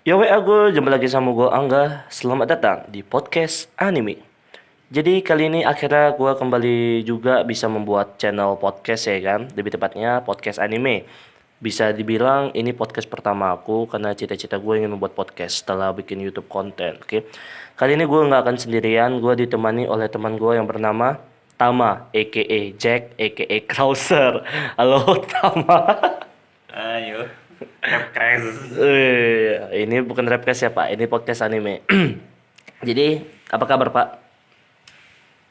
Ya aku jumpa lagi sama gue Angga. Selamat datang di podcast anime. Jadi kali ini akhirnya gue kembali juga bisa membuat channel podcast ya kan. Lebih tepatnya podcast anime. Bisa dibilang ini podcast pertama aku karena cita-cita gue ingin membuat podcast setelah bikin YouTube konten. Oke. Kali ini gue nggak akan sendirian. Gue ditemani oleh teman gue yang bernama Tama, aka Jack, aka Krauser. Halo Tama. Ayo, rap crash. Ini bukan rapcast ya Pak, ini podcast anime. Jadi, apa kabar Pak?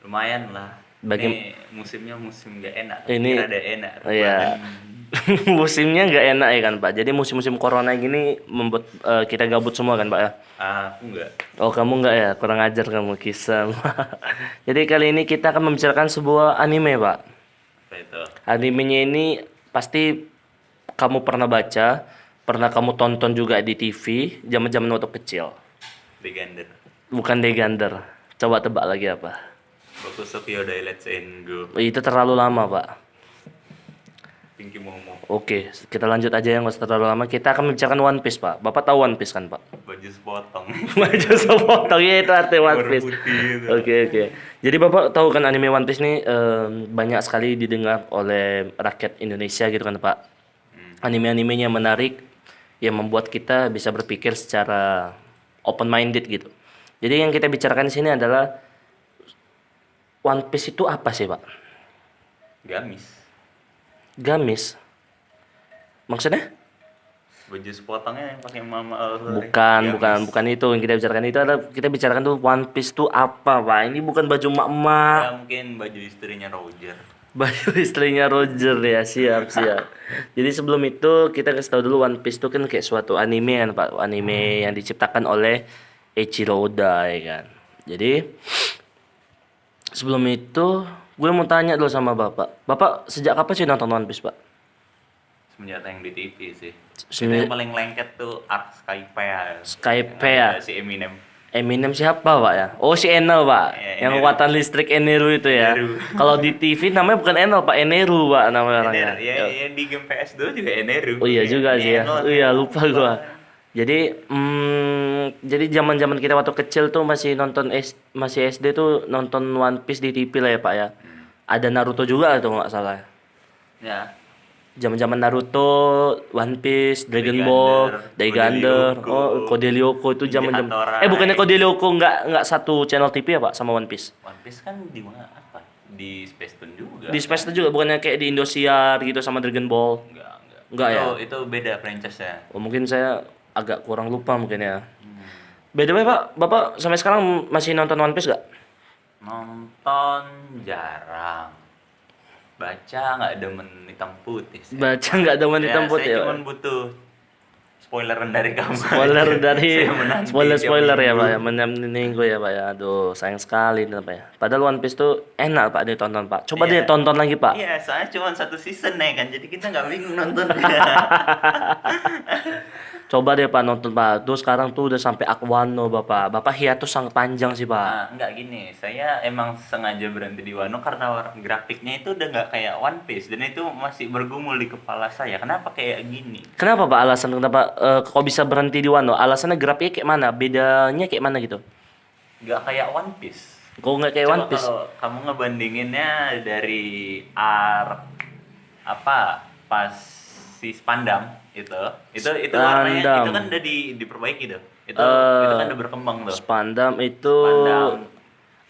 Lumayan lah. Bagi Ini musimnya musim gak enak. ini, Kira ada enak. ya musimnya nggak enak ya kan Pak. Jadi musim-musim corona gini membuat kita gabut semua kan Pak ya. Aku enggak. Oh kamu nggak ya, kurang ajar kamu kisah. Jadi kali ini kita akan membicarakan sebuah anime Pak. Apa itu? Animenya ini pasti kamu pernah baca, pernah kamu tonton juga di TV, zaman-zaman waktu kecil. Begander. Bukan Degander. Coba tebak lagi apa? Boku Sofio Dai Let's and Go. Itu terlalu lama, Pak. Pinky Momo. Oke, kita lanjut aja yang nggak usah terlalu lama. Kita akan membicarakan One Piece, Pak. Bapak tahu One Piece kan, Pak? Baju sepotong. Baju sepotong ya itu arti One Warna Piece. putih itu. Oke. Jadi Bapak tahu kan anime One Piece nih banyak sekali didengar oleh rakyat Indonesia gitu kan, Pak. Anime-animenya menarik yang membuat kita bisa berpikir secara open minded gitu. Jadi yang kita bicarakan di sini adalah One Piece itu apa sih, Pak? Gamis. Gamis. Maksudnya? Baju sepotongnya yang pakai mama. Bukan itu yang kita bicarakan. Itu adalah kita bicarakan tuh One Piece tuh apa, Pak? Ini bukan baju mak-mak. Ya mungkin baju istrinya Roger. Baju istrinya Roger ya, siap. Jadi sebelum itu kita kasih tahu dulu One Piece tuh kan kayak suatu anime kan, Pak. Anime yang diciptakan oleh Eiichiro Oda ya kan. Jadi sebelum itu gue mau tanya dulu sama Bapak. Bapak sejak kapan sih nonton One Piece, Pak? Semenjak tayang di TV sih. Itu Semenjak- yang paling lengket tuh Art Skype. Skype Yang ya. ada si Eminem. Eminem siapa Pak ya? Oh si Enel Pak, Ya, yang Eneru. kekuatan listrik Eneru itu ya. Eneru. Kalau di TV namanya bukan Enel Pak, Eneru Pak namanya orangnya. Ya, di game PS2 juga Eneru. Oh iya juga Ini sih ya. Enel. Oh iya lupa gua. Jadi zaman-zaman kita waktu kecil tuh masih SD tuh nonton One Piece di TV lah ya Pak ya. Ada Naruto juga tuh nggak salah. Ya, Zaman-zaman Naruto, One Piece, Dragon Ball, Daigander, Code Lyoko itu zaman-zaman. Hatorai. Bukannya Code Lyoko nggak satu channel TV ya Pak sama One Piece? One Piece kan di mana apa? Di Space Tune juga. Di Space itu juga bukannya kayak di Indosiar gitu sama Dragon Ball? Enggak. Enggak ya? Itu beda franchise-nya. Oh, mungkin saya agak kurang lupa mungkin ya. By the way Pak, Bapak sampai sekarang masih nonton One Piece gak? Nonton jarang. Baca nggak demen hitam putih sih. Baca nggak demen hitam putih saya ya, cuman butuh spoileran dari kamu. Spoiler dari Saya menanti spoiler ya tiap Pak ya, minggu. minggu ya Pak ya. Aduh, sayang sekali nih Pak ya. Padahal One Piece tuh enak Pak ditonton Pak. Coba Iya. deh tonton lagi Pak. Iya, soalnya cuma satu season ya kan, jadi kita nggak bingung nonton. Coba deh Pak nonton Pak. Tuh sekarang tuh udah sampai Aquano Bapak. Bapak hiatus sangat panjang sih Pak. Nah, enggak gini, saya emang sengaja berhenti di Wano karena grafiknya itu udah nggak kayak One Piece dan itu masih bergumul di kepala saya. Kenapa kayak gini? Kenapa Pak alasan kenapa kok bisa berhenti di Wano? Alasannya grafiknya kayak mana? Bedanya kayak mana gitu? Nggak kayak One Piece. Kok nggak kayak Coba One Piece? kalau kamu ngebandinginnya dari arc apa pas si Spandam itu warnanya Spandam. itu kan udah diperbaiki tuh. Itu Eh, kan udah berkembang tuh. Spandam itu Spandam.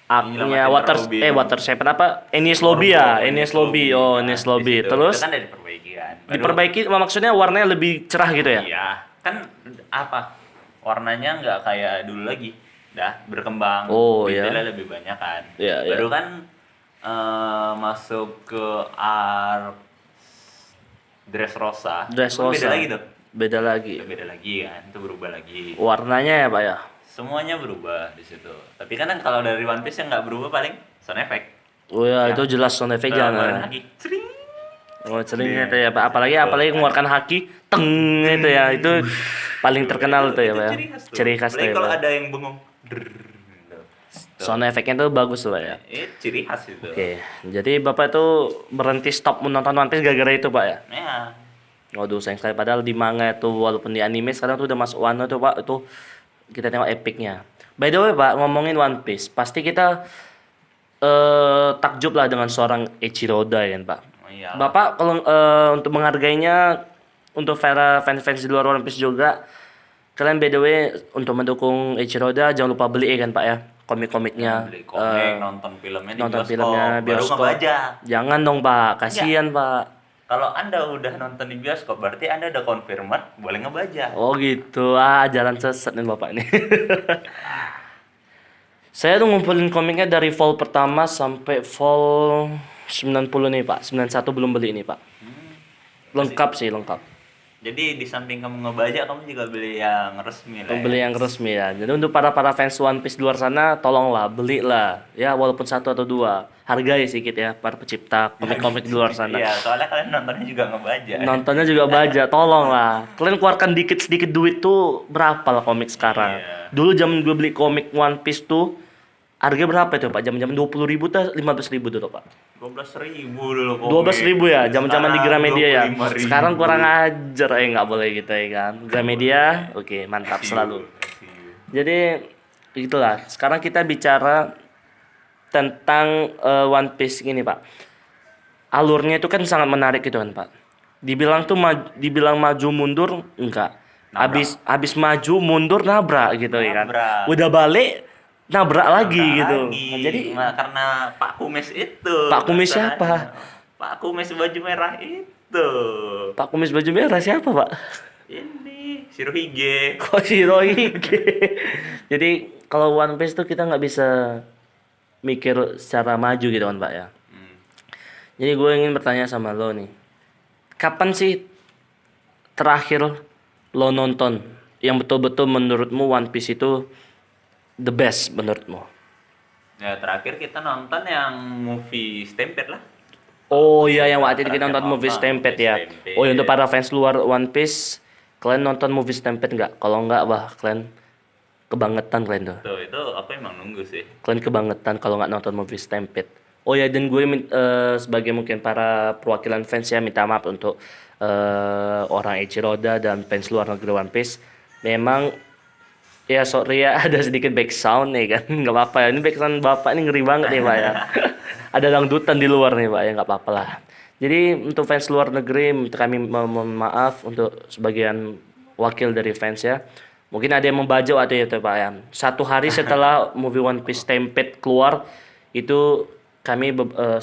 aknya Nyelamatin Robin. Water Seven apa? Enies Lobby ya, Enies Lobby. Oh, Enies Nah, Lobby. di situ. Terus itu kan udah diperbaiki kan. diperbaiki maksudnya warnanya lebih cerah gitu ya? Iya, kan apa? Warnanya nggak kayak dulu lagi. Dah berkembang. Oh, iya. Detailnya lebih banyak kan. Iya, iya. Baru kan masuk ke arc Dressrosa. Dressrosa. Itu beda lagi tuh. Beda lagi. Itu beda lagi kan. Itu berubah lagi. Warnanya ya, Pak ya. Semuanya berubah di situ. Tapi kan kalau dari One Piece yang nggak berubah paling sound effect. Oh ya, Ya. itu jelas sound effect Ngeluarin jangan. lagi. Cering. Oh, sering itu ya, Pak. Apalagi mengeluarkan haki, teng itu ya. Itu paling terkenal tuh ya, Pak ya. Ciri khas tuh Apalagi ya, kalau Pak. ada yang bengong. Drrrr, gitu. Sound effect-nya tuh bagus tuh, Pak ya. Ciri khas itu. Oke, jadi Bapak tuh berhenti stop menonton One Piece gara-gara itu, Pak ya? Ya, Waduh, sayang sekali. Padahal di manga itu walaupun di anime sekarang tuh udah masuk Wano tuh Pak. Itu kita tengok epicnya. By the way Pak, ngomongin One Piece, pasti kita takjub lah dengan seorang Eiichiro Oda ya kan Pak. Oh, iyalah. Bapak kalau untuk menghargainya untuk para fans-fans di luar One Piece juga, kalian by the way untuk mendukung Eiichiro Oda jangan lupa beli ya kan Pak ya komik-komiknya. Beli komik, nonton filmnya di Nonton bioskop, filmnya baru bioskop. ngebajak. Jangan dong Pak, kasihan Pak. Kalau Anda udah nonton di bioskop, berarti Anda udah confirmed boleh ngebajak. Oh gitu, jalan sesat nih Bapak ini. Saya tuh ngumpulin komiknya dari fall pertama sampai fall 90 nih Pak. 91 belum beli ini Pak. Lengkap sih, lengkap. Jadi di samping kamu ngebajak, kamu juga beli yang resmi lah. Beli yang resmi ya. Jadi untuk para fans One Piece di luar sana, tolonglah belilah. Ya walaupun satu atau dua. Hargai sedikit ya para pencipta komik-komik di luar sana. Iya, soalnya kalian nontonnya juga ngebajak. Nontonnya juga baja, tolonglah. Kalian keluarkan dikit-sedikit duit tuh berapa lah komik sekarang. Iya. Dulu zaman gue beli komik One Piece tuh harga berapa itu Pak? Zaman-zaman 20.000 tuh 15.000 tuh Pak. 12.000 dulu komik. 12.000 ya, zaman-zaman di Gramedia ya. 25.000. Sekarang kurang ajar nggak boleh gitu ya kan. Gramedia, oke mantap selalu. Jadi itulah. Sekarang kita bicara tentang One Piece ini Pak. Alurnya itu kan sangat menarik gitu kan Pak. Dibilang tuh dibilang maju mundur enggak. Habis maju mundur nabrak gitu ya kan. Nabrak. Udah balik nabrak lagi gitu. Lagi. Nah, jadi Nah, karena Pak Kumis itu. Pak Kumis masalahnya. siapa? Pak Kumis baju merah itu. Pak Kumis baju merah siapa Pak? Ini Shirohige. Koshirohige. Jadi kalau One Piece tuh kita nggak bisa mikir secara maju gitu kan Pak ya. Jadi gue ingin bertanya sama lo nih. Kapan sih terakhir lo nonton yang betul-betul menurutmu One Piece itu the best menurutmu? Ya terakhir kita nonton yang movie Stampede lah. Oh iya yang waktu itu kita Terakhir nonton movie nonton Stampede ya. movie Stampede. Oh ya untuk para fans luar One Piece, kalian nonton movie Stampede nggak? Kalau nggak, wah kalian kebangetan kalian tuh. Tuh itu aku emang nunggu sih. Kalian kebangetan kalau nggak nonton movie Stampede. Oh ya dan gue sebagai mungkin para perwakilan fans ya minta maaf untuk orang Eiichiro Oda dan fans luar negeri One Piece. Memang ya sorry ya ada sedikit back sound nih kan nggak apa-apa ya ini back sound bapak ini ngeri banget nih Pak ya. Ada dangdutan di luar nih Pak ya nggak apa-apa lah. Jadi untuk fans luar negeri kami mohon maaf untuk sebagian wakil dari fans ya. Mungkin ada yang membajak waktu itu Pak ya. Satu hari setelah movie One Piece Stampede keluar itu kami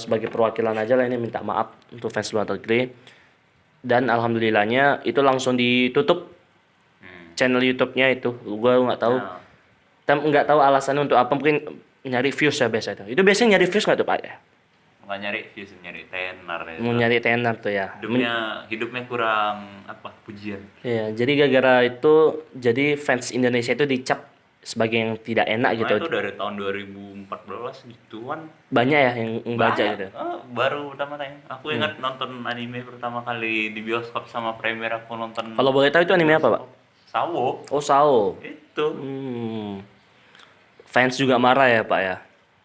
sebagai perwakilan aja lah ini minta maaf untuk fans luar negeri. Dan alhamdulillahnya itu langsung ditutup channel YouTube-nya itu. Gua nggak tahu. Nggak tahu alasannya untuk apa, mungkin nyari views ya biasa itu. Itu biasanya nyari views nggak tuh Pak ya? Bukan nyari views, nyari tenar ya. Mau nyari tenar tuh ya. Hidupnya kurang apa pujian. Iya, jadi gara-gara itu jadi fans Indonesia itu dicap sebagai yang tidak enak gitu. Itu dari tahun 2014 gituan. Banyak ya yang baca Banyak. gitu. Baru pertama kali. Aku ingat nonton anime pertama kali di bioskop sama premier aku nonton. Kalau boleh tahu itu anime apa, Pak? Sawo. Oh, Sao. Itu. Fans juga marah ya, Pak ya?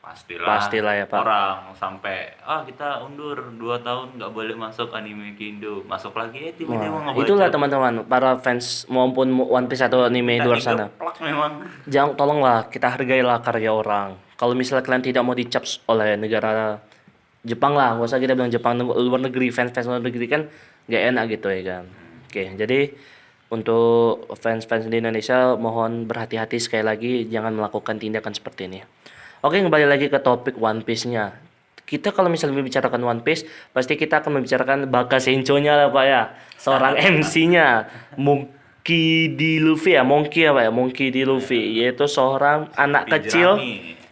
Pastilah ya, Pak. Orang sampai kita undur 2 tahun nggak boleh masuk anime ke Indo. Masuk lagi tiba-tiba ngebaca. Itulah teman-teman, para fans maupun One Piece atau anime di luar sana. Plak memang. Jangan tolonglah kita hargailah karya orang. Kalau misalnya kalian tidak mau dicap oleh negara Jepang lah, nggak usah kita bilang Jepang, luar negeri, fans luar negeri kan nggak enak gitu ya kan. Oke, jadi untuk fans-fans di Indonesia mohon berhati-hati sekali lagi jangan melakukan tindakan seperti ini. Oke, kembali lagi ke topik One Piece-nya. Kita kalau misalnya membicarakan One Piece, pasti kita akan membicarakan Baka Sencho-nya lah Pak ya. Seorang MC-nya, Monkey D. Luffy ya, Monkey apa ya? Monkey D. Luffy, yaitu seorang anak kecil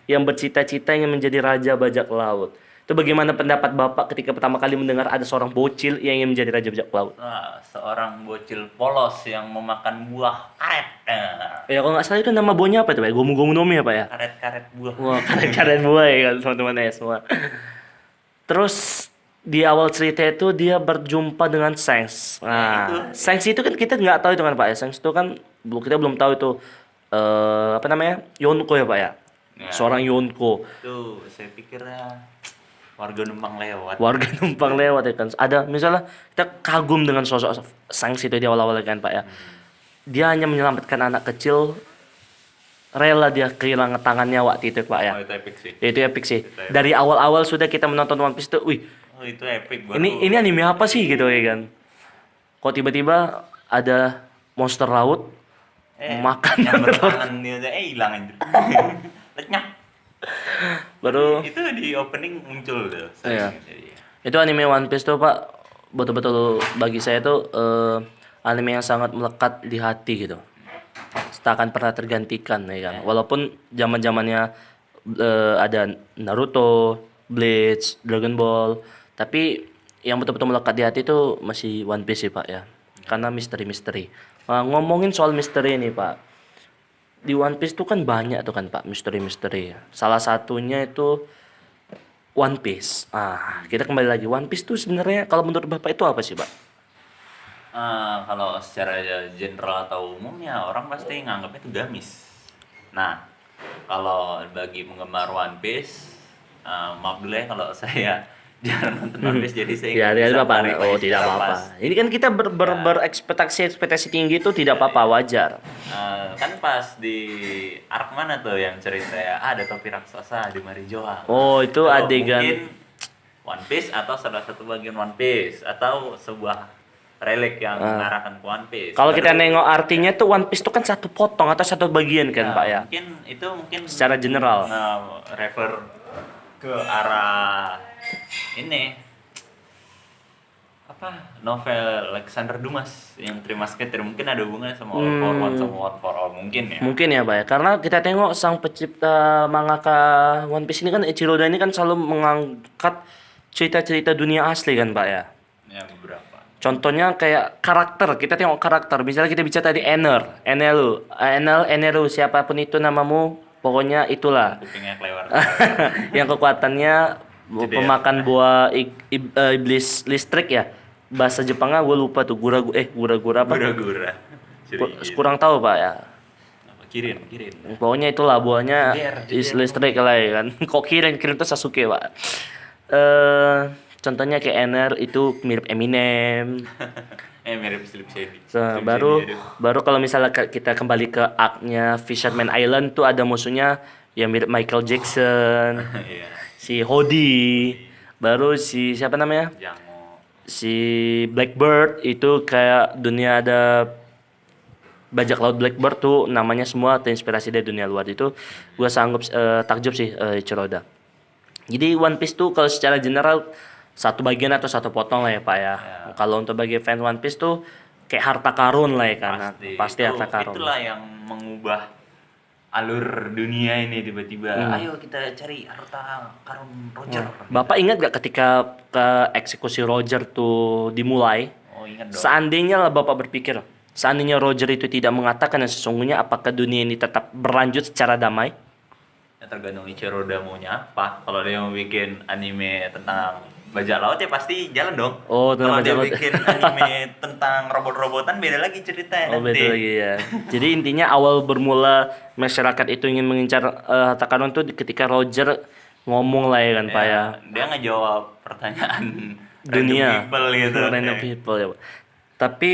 yang bercita-cita ingin menjadi raja bajak laut. Itu bagaimana pendapat Bapak ketika pertama kali mendengar ada seorang bocil yang ingin menjadi raja bajak laut? Seorang bocil polos yang memakan buah karet. Ya kalau nggak salah itu nama buahnya apa itu Pak? Gomu-gomu no Mi ya Pak ya? Karet-karet buah. Wah, karet-karet buah ya kan teman-teman ya semua. Terus di awal cerita itu dia berjumpa dengan Shanks. Nah, Shanks itu kan kita nggak tahu itu kan Pak ya. Shanks itu kan kita belum tahu itu apa namanya? Yonko ya Pak ya. Seorang Yonko. Tuh, saya pikirnya Warga numpang lewat. Warga numpang lewat ya kan. Ada misalnya kita kagum dengan sosok Sangs itu di awal-awal kan Pak ya. Dia hanya menyelamatkan anak kecil, rela dia kehilangan tangannya waktu itu Pak ya. Oh, itu epic sih. Itu epic sih. Itu epic. Dari awal-awal sudah kita menonton One Piece tuh, wih, Oh, itu epic baru. ini anime apa sih gitu ya kan. Kok tiba-tiba ada monster laut makan yang bertangan dia hilang anjir. Lenyap. baru Itu di opening muncul tuh. Iya. Jadi, itu anime One Piece tuh Pak betul-betul bagi saya tuh anime yang sangat melekat di hati gitu. Tak akan pernah tergantikan ya kan. Walaupun zaman-zamannya ada Naruto, Bleach, Dragon Ball, tapi yang betul-betul melekat di hati itu masih One Piece sih Pak ya. Karena misteri-misteri. Ngomongin soal misteri ini Pak. Di One Piece tuh kan banyak tuh kan Pak misteri-misteri. Salah satunya itu One Piece. Kita kembali lagi. One Piece tuh sebenarnya kalau menurut Bapak itu apa sih Pak? kalau secara general atau umumnya orang pasti nganggapnya itu gamis. Nah, kalau bagi penggemar One Piece, maaf dulu ya kalau saya jarang nonton One Piece jadi saya Ya, nggak tidak bisa apa-apa. clarify Oh, tidak secara apa-apa. pas. Ini kan kita berekspektasi tinggi itu tidak apa-apa, wajar. Kan pas di arc mana tuh yang cerita ya ada topi raksasa di Marijoa. Oh, itu adegan. Mungkin One Piece atau salah satu bagian One Piece atau sebuah relik yang mengarahkan ke One Piece. Kalau kita Baru- nengok artinya tuh One Piece itu kan satu potong atau satu bagian kan, Pak ya? Mungkin Secara general. refer ke arah ini apa novel Alexander Dumas yang Three Musketeers mungkin ada hubungannya sama All for One sama One for All mungkin ya. Mungkin ya, Pak ya. Karena kita tengok sang pencipta mangaka One Piece ini kan Eiichiro Oda ini kan selalu mengangkat cerita-cerita dunia asli kan, Pak ya. Ya beberapa. Contohnya kayak karakter, kita tengok karakter. Misalnya kita bicara tadi Enel, siapapun itu namamu, pokoknya itulah. Kupingnya kelewar. Yang kekuatannya pemakan buah iblis listrik ya. Bahasa Jepangnya gue lupa tuh, gura-gura apa? Gura-gura. Kurang tahu Pak ya. Kirin. Pokoknya itulah buahnya Jeder. listrik lah ya kan. Kok kirin tuh Sasuke Pak. Contohnya kayak Ener itu mirip Eminem. Mirip Slip Shady. Baru kalau misalnya kita kembali ke arc-nya Fisherman Island tuh ada musuhnya yang mirip Michael Jackson, Iya. si Hody, baru si siapa namanya? Jango. Si Blackbird itu kayak dunia ada bajak laut Blackbird tuh namanya semua terinspirasi dari dunia luar itu. Gua sanggup takjub sih Ciroda. Jadi One Piece tuh kalau secara general satu bagian atau satu potong lah ya Pak ya. Kalau untuk bagi fans One Piece tuh kayak harta karun lah ya kan. Pasti harta karun. Itulah yang mengubah alur dunia ini tiba-tiba. Ayo kita cari harta karun Roger. Bapak ingat gak ketika eksekusi Roger tuh dimulai? Oh, ingat dong. Seandainya lah Bapak berpikir, seandainya Roger itu tidak mengatakan yang sesungguhnya, apakah dunia ini tetap berlanjut secara damai? Ya, tergantung Ichiro Oda maunya apa. Kalau dia mau bikin anime tentang bajak laut ya pasti jalan dong. Oh, tentang kalau dia bajak laut. bikin anime tentang robot-robotan beda lagi ceritanya Oh, nanti. beda lagi ya. Jadi intinya awal bermula masyarakat itu ingin mengincar harta karun tuh ketika Roger ngomong lah ya kan Pak ya. Dia ngejawab pertanyaan Dunia. random people gitu. Random people ya Pak. Tapi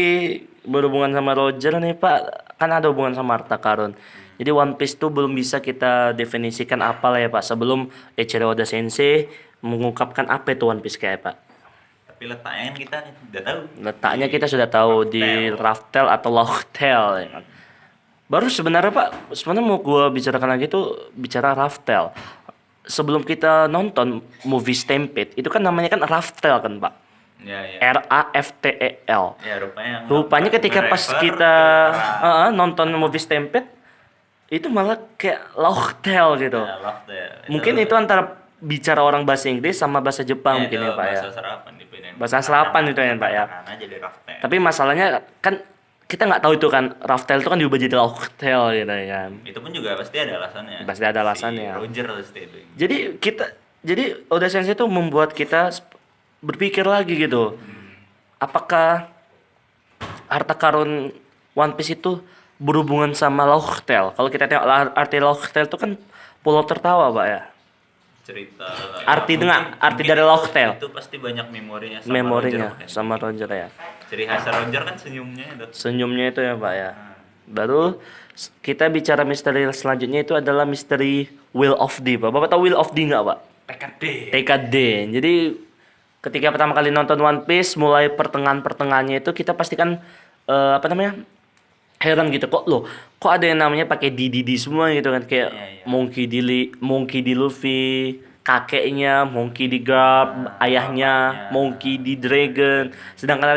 berhubungan sama Roger nih Pak, kan ada hubungan sama harta karun. Jadi One Piece tuh belum bisa kita definisikan apa lah ya Pak sebelum Eiichiro Oda Sensei mengungkapkan apa itu One Piece kayak Pak. Tapi letaknya kan kita udah tahu. Letaknya kita sudah tahu di Raftel atau Lochtel ya kan. Baru sebenarnya Pak, sebenarnya mau gua bicarakan lagi tuh bicara Raftel. Sebelum kita nonton movie Stampede, itu kan namanya kan Raftel kan Pak. Ya. Raftel. Ya rupanya. Rupanya ketika pas merefer kita ke arah- nonton movie Stampede, itu malah kayak Lochtel gitu. Ya, Raftel. Mungkin itu antara bicara orang bahasa Inggris sama bahasa Jepang mungkin ya Pak ya. Bahasa serapan dipindahin. Bahasa serapan itu ya Pak ya. Karena jadi Raftel. Tapi masalahnya kan kita nggak tahu itu kan Raftel itu kan diubah jadi Lochtel gitu ya kan. Itu pun juga pasti ada alasannya. Pasti ada alasannya. Si Roger pasti itu. Jadi Oda Sensei itu membuat kita berpikir lagi gitu. Apakah harta karun One Piece itu berhubungan sama Lochtel? Kalau kita tengok arti Lochtel itu kan pulau tertawa, Pak ya. cerita Arti mungkin- arti mungkin dari Locktail. itu pasti banyak memorinya sama Memorinya Roger, sama Roger ya. ciri khas Roger kan senyumnya itu. Senyumnya itu ya Pak ya. Baru kita bicara misteri selanjutnya itu adalah misteri Wheel of D Pak. Bapak tahu Wheel of D nggak Pak? TKD. TKD. Jadi ketika pertama kali nonton One Piece, mulai pertengahan-pertengahannya itu kita pastikan apa namanya, heran gitu, kok ada yang namanya pakai D semua gitu kan, kayak Iya, iya. Monkey D Luffy, kakeknya Monkey D Garp, ayahnya bapaknya. Monkey D Dragon, sedangkan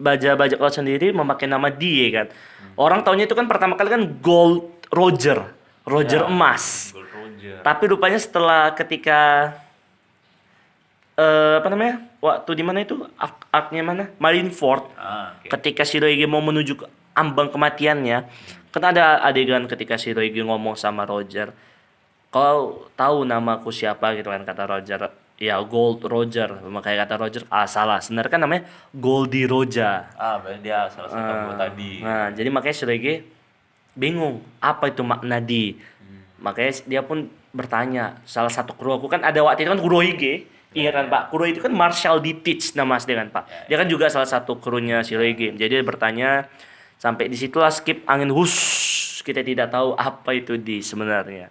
bajak laut sendiri memakai nama D ya kan. Orang taunya itu kan pertama kali kan Gold Roger Ya, emas. Gold Roger. Tapi rupanya setelah ketika apa namanya, waktu di mana itu arknya mana, Marineford, Oke. ketika Shirohige mau menuju ke ambang kematiannya, kan ada adegan ketika Shirohige ngomong sama Roger, kau tahu namaku siapa gitu kan, kata Roger, ya Gold Roger. Makanya kata Roger, salah, sebenarnya kan namanya Goldie Roger. Berarti dia salah satu anggota tadi. Nah, jadi makanya Shirohige bingung apa itu makna di. Makanya dia pun bertanya, salah satu kru aku kan ada waktu itu kan Kurohige, ingat kan Pak? Kurohige itu kan Marshall D. Teach nama asli kan Pak. Dia kan juga salah satu krunya Shirohige. Jadi dia bertanya, sampai disitulah skip angin hush, kita tidak tahu apa itu di sebenarnya.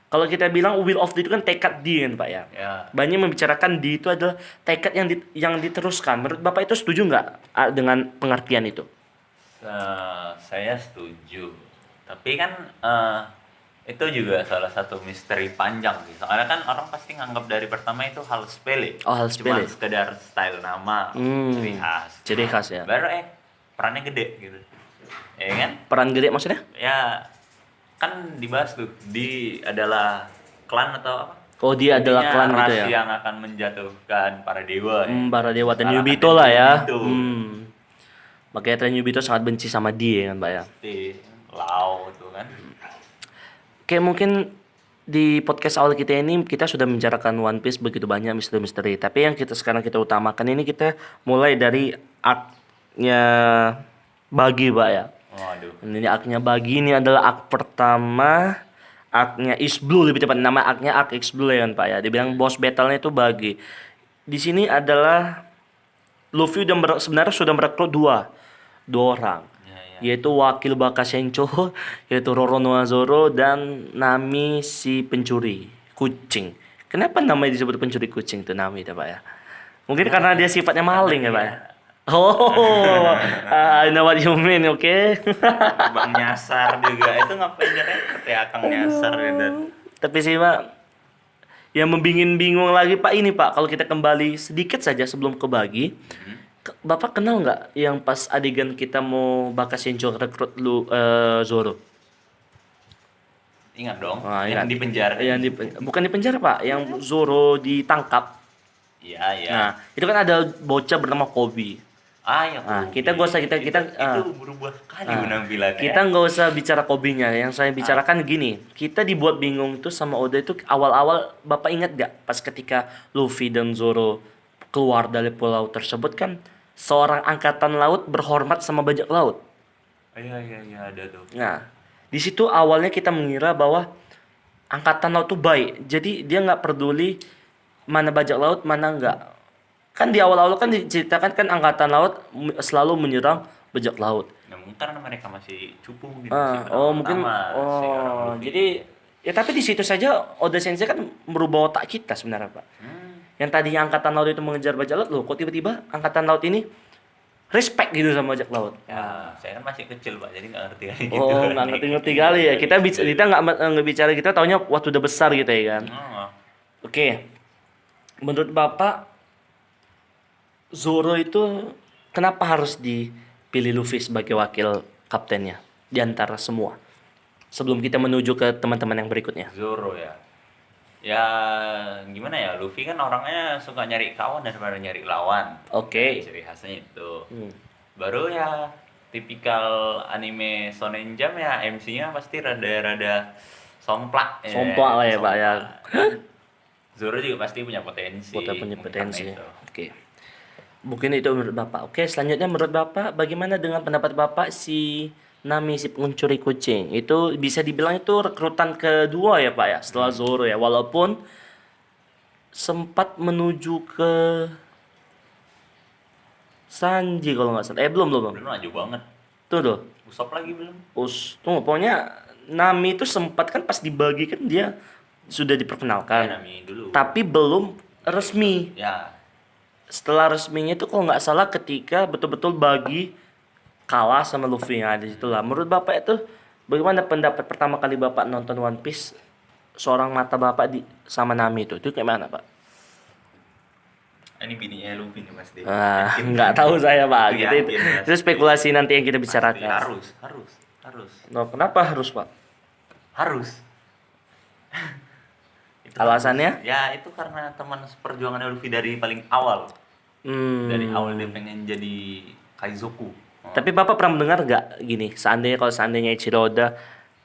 Kalau kita bilang Will of D itu kan tekad D kan Pak ya. Ya. Banyak membicarakan D itu adalah tekad yang diteruskan. Menurut Bapak itu setuju nggak dengan pengertian itu? Saya setuju. Tapi kan itu juga salah satu misteri panjang sih. Soalnya kan orang pasti nganggap dari pertama itu hal sepele. Oh, hal sepele. Cuma sekedar style nama, ciri khas. Ciri khas ya. Baru perannya gede gitu. Ya kan? Peran gede maksudnya? Ya kan dibahas tuh. Adalah klan atau apa? Oh, dia adalah Intinya klan gitu ras ya. yang akan menjatuhkan para dewa. Ya. Para dewa Kalahkan Tenryubito lah ya. Tenryubito. Makanya Tenryubito sangat benci sama dia kan Pak ya. Pasti Lau tuh kan. Oke, mungkin di podcast awal kita ini kita sudah membicarakan One Piece begitu banyak misteri-misteri. Tapi yang sekarang kita utamakan ini, kita mulai dari arc-nya Bagi Pak ya. Waduh. Ini arc-nya Bagi, ini adalah arc pertama, arc-nya East Blue lebih tepat, nama arc-nya arc East Blue ya kan Pak ya. Dibilang boss battle-nya itu Bagi. Di sini adalah Luffy sebenarnya sudah merekrut dua orang, Ya. yaitu wakil Bakasencho, yaitu Roronoa Zoro, dan Nami si pencuri kucing. Kenapa namanya disebut pencuri kucing tuh Nami itu Pak ya? Mungkin karena dia sifatnya maling ya Pak ya? Oh, I know what you mean, oke? Bang nyasar juga itu ngapain dia repot ya akang nyasar ya dan Tapi sih Pak, yang bingung lagi Pak ini Pak, kalau kita kembali sedikit saja sebelum ke Bagi, Bapak kenal nggak yang pas adegan kita mau Bakasencho rekrut Zoro? ingat dong Ingat. yang di penjara. Bukan di penjara Pak, yang Zoro ditangkap. Iya ya. Nah, itu kan ada bocah bernama Kobe. Ya Nah, Kobe. kita gak usah itu berubah kali penampilannya. Kita nggak usah bicara Kobe-nya. Yang saya bicarakan gini, kita dibuat bingung tuh sama Oda itu awal-awal. Bapak ingat gak pas ketika Luffy dan Zoro keluar dari pulau tersebut kan, seorang angkatan laut berhormat sama bajak laut. Iya ada tuh. Nah, di situ awalnya kita mengira bahwa angkatan laut tuh baik. Jadi dia nggak peduli mana bajak laut, mana enggak. Kan di awal-awal kan diceritakan kan angkatan laut selalu menyerang bajak laut. Nah, mungkin karena mereka masih cupu gitu. masih Mungkin pertama, si orang Luffy. jadi ya, tapi di situ saja Oda Sensei kan merubah otak kita sebenarnya Pak. Yang tadinya angkatan laut itu mengejar bajak laut, loh kok tiba-tiba angkatan laut ini respect gitu sama bajak laut. Ya, saya kan masih kecil Pak, jadi nggak ngerti kali gitu. Oh, nggak ngerti-ngerti kali ya. Kita nggak bicara, kita taunya waktu udah besar gitu ya kan. Oke. Menurut Bapak, Zoro itu kenapa harus dipilih Luffy sebagai wakil kaptennya di antara semua? Sebelum kita menuju ke teman-teman yang berikutnya. Zoro ya. Ya gimana ya, Luffy kan orangnya suka nyari kawan daripada nyari lawan. Oke. Ciri khasnya itu. Hmm. Baru ya tipikal anime Shonen Jump ya, MC-nya pasti rada-rada somplak. Somplak lah ya Pak ya. Zoro juga pasti punya potensi. Punya mungkin potensi. karena itu. Oke. Mungkin itu menurut Bapak. Oke, selanjutnya menurut Bapak, bagaimana dengan pendapat Bapak si Nami si pencuri kucing? Itu bisa dibilang itu rekrutan kedua ya Pak ya, setelah Zoro ya. Walaupun sempat menuju ke Sanji kalau nggak salah. Belum. Belum maju banget. Tuh tuh. Usop lagi belum? Tunggu, pokoknya Nami itu sempat kan pas dibagi kan dia sudah Ya, diperkenalkan. Nami dulu. Tapi belum resmi. Ya, Setelah resminya itu kalau nggak salah ketika betul-betul bagi kalah sama Luffy. Nah, di situlah. Menurut Bapak itu bagaimana pendapat pertama kali Bapak nonton One Piece, seorang mata Bapak di sama Nami itu? Itu kayak mana, Pak? ini bininya Luffy nih Mas De. Ah, nggak tahu saya, Pak. Gitu, Yakin, Mas. itu spekulasi nanti yang kita Pasti bicarakan. harus. No, kenapa harus, Pak? Harus. Itu Alasannya? harus. Ya, itu karena teman seperjuangan Luffy dari paling awal. Dari awal dia pengen jadi Kaizoku. Tapi Bapak pernah mendengar nggak gini, seandainya Ichiro Oda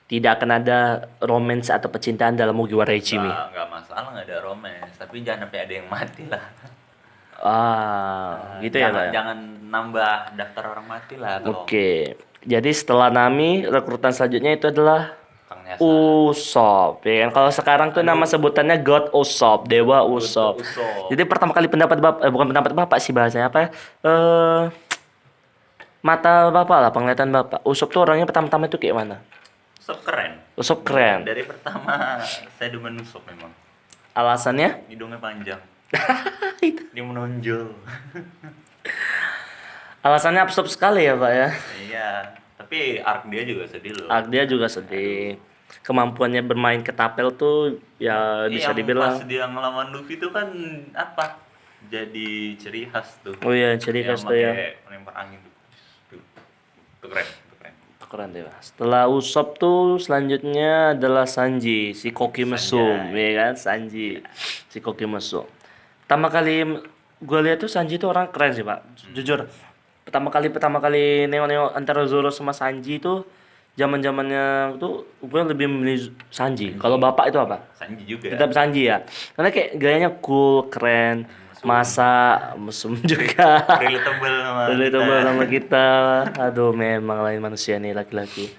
tidak akan ada romance atau percintaan dalam Mugiwara Ichimi? Nggak masalah, nggak ada romance, tapi jangan sampai ada yang mati lah. Gitu ya, Pak. Ya? Jangan nambah daftar orang mati lah kalau Oke. Jadi setelah Nami, rekrutan selanjutnya itu adalah Kang Nyasa. Usopp, ya kan? Kalau sekarang tuh nama sebutannya God Usopp, Dewa Usopp. Usopp. Jadi pertama kali pendapat Bapak, bukan pendapat Bapak sih bahasanya apa ya? Mata Bapak lah, penglihatan Bapak. Usopp tuh orangnya pertama-tama itu kayak mana? Usopp keren. Usopp keren. Dari pertama saya demen Usopp memang. Alasannya? Hidungnya panjang. Dia menonjol. Alasannya absurd sekali ya, Pak ya. Iya, tapi arc dia juga sedih loh. Dia juga sedih. Kemampuannya bermain ketapel tuh ya bisa Yang dibilang. pas dia ngelawan Luffy tuh kan apa? Jadi ciri khas tuh. Oh iya, ciri khas tuh ya. Melempar angin tuh. Tuh keren. Keren deh, Pak. Setelah Usopp tuh selanjutnya adalah Sanji, si Koki Mesum, ya kan? Sanji, si Koki Mesum. Pertama kali gue lihat tuh Sanji tuh orang keren sih, Pak. Jujur. Pertama kali nengok-nengok antara Zoro sama Sanji tuh zaman-zamannya tuh gue lebih memilih Sanji. Kalau Bapak itu apa? Sanji juga. Tetap Sanji ya. Karena kayak gayanya cool, keren, masa mesum juga. Relatable sama kita. Aduh, memang lain manusia nih laki-laki.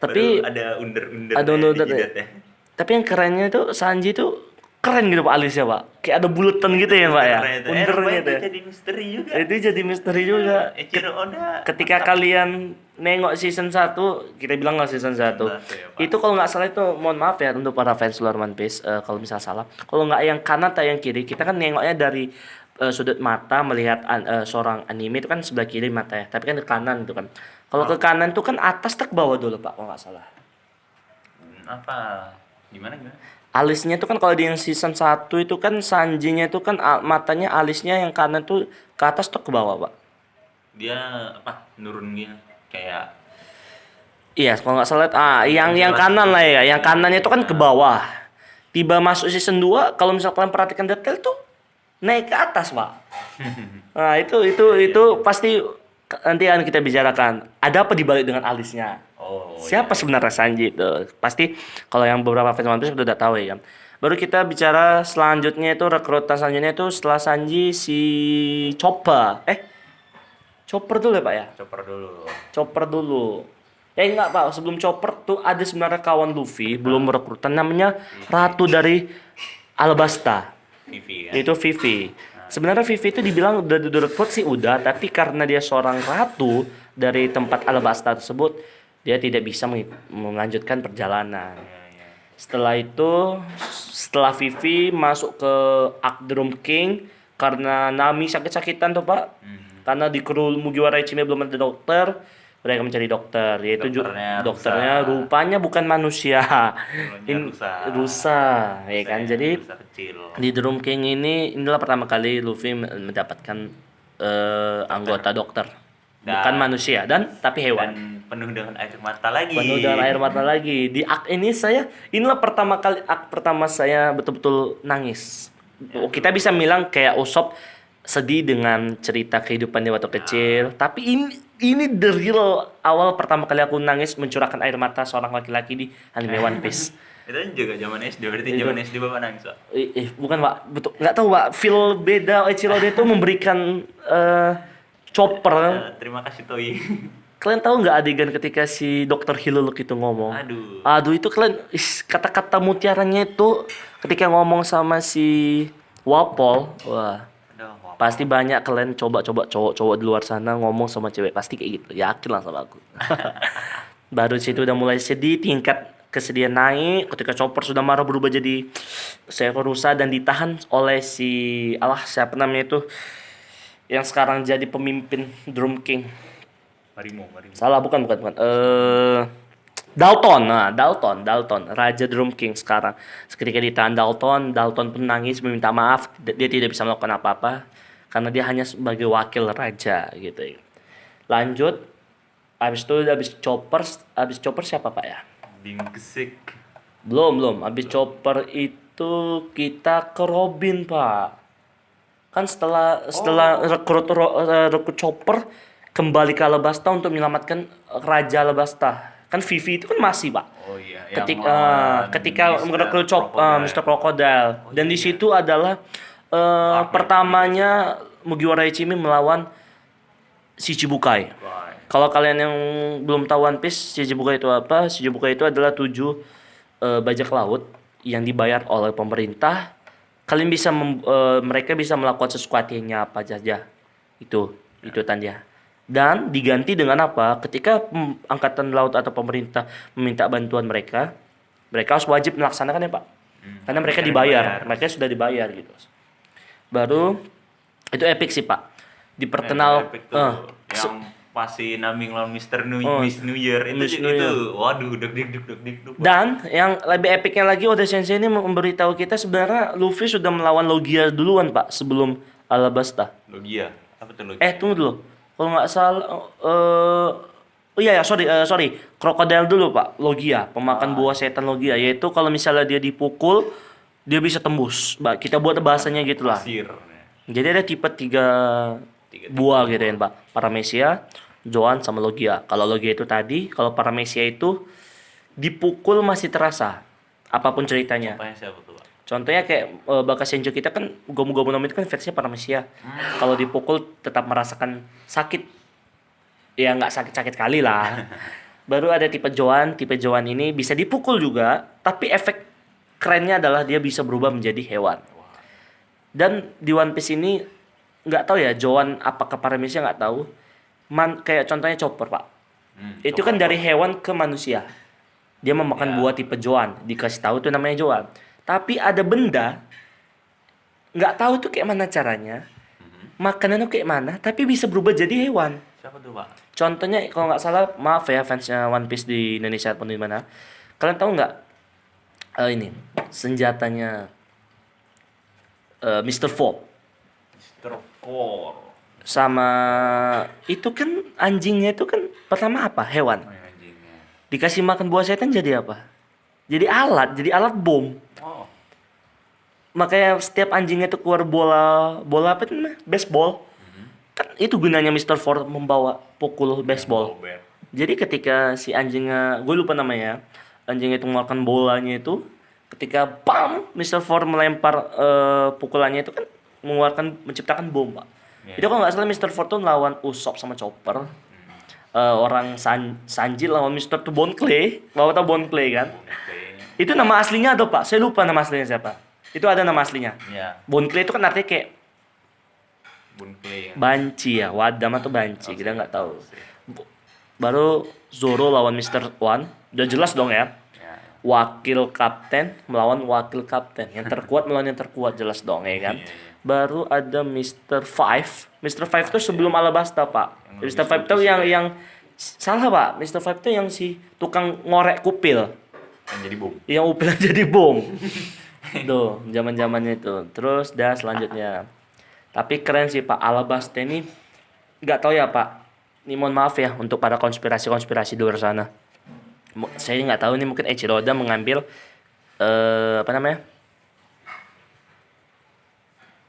Tapi baru ada under-under ada di under jidatnya. tapi yang kerennya tuh Sanji tuh keren gitu Pak alisnya, Pak. Kayak ada buletan gitu ya, Pak ya. Undernya Rupanya tuh. itu jadi misteri juga. Itu jadi misteri juga. Ichiro Oda Ketika kalian nengok season 1, kita bilang nggak season 1. ya, Pak. Itu kalau nggak salah itu, mohon maaf ya untuk para fans luar One Piece, kalau misalnya salah. Kalau nggak yang kanan atau yang kiri, kita kan nengoknya dari sudut mata melihat seorang anime itu kan sebelah kiri mata ya. Tapi kan ke kanan itu kan. Kalau ke kanan tuh kan atas tak bawah dulu Pak, kalau nggak salah. Apa? Gimana? Alisnya tuh kan kalau di yang season 1 itu kan Sanjinya itu kan matanya alisnya yang kanan tuh ke atas tuh ke bawah, Pak. Dia apa? Nurun dia kayak Iya, kalau nggak salah yang kanan lah ya. Yang kanannya itu kan ke bawah. Tiba masuk season 2 kalau misalkan kalian perhatikan detail tuh naik ke atas, Pak. Nah, itu pasti nanti akan kita bicarakan. Ada apa dibalik dengan alisnya? Siapa sebenarnya Sanji itu? Pasti kalau yang beberapa fans One Piece udah tahu ya kan. Baru kita bicara selanjutnya itu rekrutan selanjutnya itu setelah Sanji si Chopper. Chopper dulu ya, Pak ya? Chopper dulu. Enggak, Pak, sebelum Chopper tuh ada sebenarnya kawan Luffy belum rekrutan namanya Ratu dari Alabasta. Vivi kan? Itu Vivi. Sebenarnya Vivi itu dibilang udah direkrut sih udah, tapi karena dia seorang ratu dari tempat Alabasta tersebut, dia tidak bisa melanjutkan perjalanan. Setelah Vivi masuk ke Akdrum King karena Nami sakit-sakitan tuh, Pak. Karena di kru Mugiwara Ichimi belum ada dokter, mereka mencari dokter, yaitu dokternya rupanya bukan manusia. Rusa, ya kan. Jadi di Drum King inilah pertama kali Luffy mendapatkan anggota dokter. Bukan manusia tapi hewan. Dan penuh dengan air mata lagi. Di arc ini inilah arc pertama saya betul-betul nangis. Kita bisa bilang kayak Usopp sedih dengan cerita kehidupan dia waktu kecil, tapi ini the real awal pertama kali aku nangis mencurahkan air mata seorang laki-laki di anime One Piece. Itu juga zaman SD, berarti zaman SD Bapak nangis, Pak? Bukan, Pak. Betul, nggak tahu, Pak. Feel beda Ichiro dia itu memberikan Chopper. Terima kasih Toei. Kalian tahu nggak adegan ketika si Dokter Hiluluk itu ngomong? Aduh. Aduh itu kalian kata-kata mutiaranya itu ketika ngomong sama si Wapol, wah Aduh, pasti banyak kalian coba-coba cowok-cowok di luar sana ngomong sama cewek pasti kayak gitu. Yakin lah sama aku. Baru situ udah mulai sedih, tingkat kesedihan naik ketika Chopper sudah marah berubah jadi seekor rusa dan ditahan oleh si siapa namanya itu yang sekarang jadi pemimpin Drum King. Marimo. Salah, bukan. Dalton, nah Dalton, Raja Drum King sekarang. Ketika ditahan Dalton pun nangis meminta maaf. Dia tidak bisa melakukan apa-apa karena dia hanya sebagai wakil raja gitu. Lanjut, habis Chopper siapa Pak ya? Dingsik. Belum. Habis Chopper itu kita ke Robin Pak. Kan setelah rekrut Chopper kembali ke Alabasta untuk menyelamatkan Raja Alabasta. Kan Vivi itu kan masih, Pak. Oh iya, Ketika merekrut Mr. Crocodile. Oh, Dan iya, di situ adalah pertamanya Mugiwara Ichimi melawan Shichibukai. Kalau kalian yang belum tahu One Piece, Shichibukai itu apa? Shichibukai itu adalah 7 bajak laut yang dibayar oleh pemerintah. Mereka bisa melakukan sesuatunya apa saja. Itu tanda. Dan diganti dengan apa? Ketika angkatan laut atau pemerintah meminta bantuan mereka harus wajib melaksanakan ya Pak. Karena mereka dibayar. Mereka sudah dibayar gitu. Baru itu epic sih Pak. Yang pasti Nami lawan Miss New Year Miss itu New Year. waduh deg. Dan yang lebih epicnya lagi Oda Sensei ini memberitahu kita sebenarnya Luffy sudah melawan Logia duluan Pak sebelum Alabasta. Logia. Apa tuh Logia? Tunggu dulu. Kalau nggak salah sorry. Krokodil dulu Pak. Logia, pemakan buah setan Logia, yaitu kalau misalnya dia dipukul dia bisa tembus. Kita buat bahasanya gitulah. Pasir. Jadi ada tipe 3 buah gitu ya Pak. Paramecia, Zoan sama Logia. Kalau Logia itu tadi, kalau Paramecia itu dipukul masih terasa apapun ceritanya. Apanya siapa tuh, Pak? Contohnya kayak Bakasenjo kita kan Gomu Gomu no Mi itu kan versinya Paramecia. Kalau dipukul tetap merasakan sakit. Ya nggak sakit-sakit kali lah. Baru ada tipe Joan ini bisa dipukul juga, tapi efek kerennya adalah dia bisa berubah menjadi hewan. Dan di One Piece ini nggak tahu ya Joan apakah Paramecia nggak tahu. Kayak contohnya Chopper Pak. Itu kan dari hewan ke manusia. Dia memakan buah tipe Joan, dikasih tahu tuh namanya Joan. Tapi ada benda nggak tahu tuh kayak mana caranya, makanannya kayak mana, tapi bisa berubah jadi hewan. Siapa tuh, Pak? Contohnya kalau nggak salah, maaf ya fansnya One Piece di Indonesia pun di mana, kalian tahu nggak ini senjatanya Mr. Four Mr. Four. sama itu kan anjingnya itu kan pertama apa hewan, Anjingnya. dikasih makan buah setan jadi apa? Jadi alat bom. Oh. Makanya setiap anjingnya itu keluar bola apa itu namanya? Baseball. Kan itu gunanya Mr. Four membawa pukul baseball. Jadi ketika si anjingnya, gue lupa namanya, anjing itu mengeluarkan bolanya itu, ketika bam, Mr. Four melempar pukulannya itu kan menciptakan bom, Pak. Itu kalau nggak salah Mr. Four tuh melawan Usopp sama Chopper. Sanji lawan Mr. tuh Bon Clay, bawa tau Bon Clay kan? Itu nama aslinya ada Pak, saya lupa nama aslinya siapa. Itu ada nama aslinya. Ya, Bon Clay itu kan artinya kayak Bunkley. banci ya, wadam atau banci, kita nggak tahu. Baru Zoro lawan Mr. One, udah jelas dong ya. Ya. Wakil kapten melawan wakil kapten, yang terkuat melawan yang terkuat, jelas dong ya kan. Iya. Baru ada Mr. Five. Mr. Five itu sebelum Alabasta Pak. Yang Mr. Five itu lebih yang salah Pak. Mr. Five itu yang si tukang ngorek kupil, Yang jadi bom. yang upilnya jadi bom. Tuh, zaman-zamannya itu. Terus selanjutnya. Tapi keren sih Pak, Alabasta ini nggak tahu ya Pak. Ini mohon maaf ya untuk para konspirasi di luar sana. Saya nggak tahu ini mungkin Eiichiro Oda mengambil apa namanya?